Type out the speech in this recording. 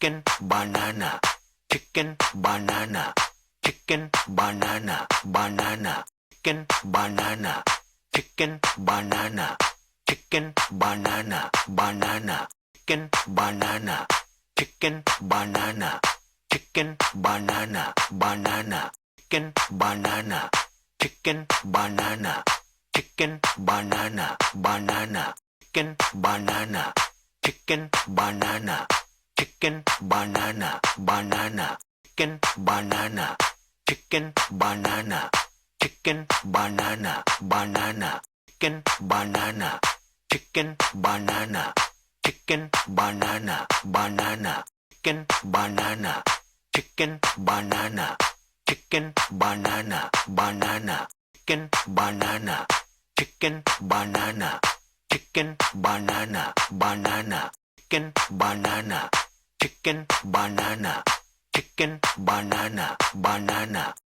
chicken banana chicken banana chicken banana banana chicken banana chicken banana chicken banana banana chicken banana chicken banana chicken banana banana chicken banana chicken banana chicken banana banana chicken banana chicken banana chicken banana banana chicken banana chicken banana chicken banana banana chicken banana chicken banana chicken banana banana chicken banana chicken banana chicken banana banana chicken banana chicken banana chicken banana banana chicken banana chicken banana chicken banana banana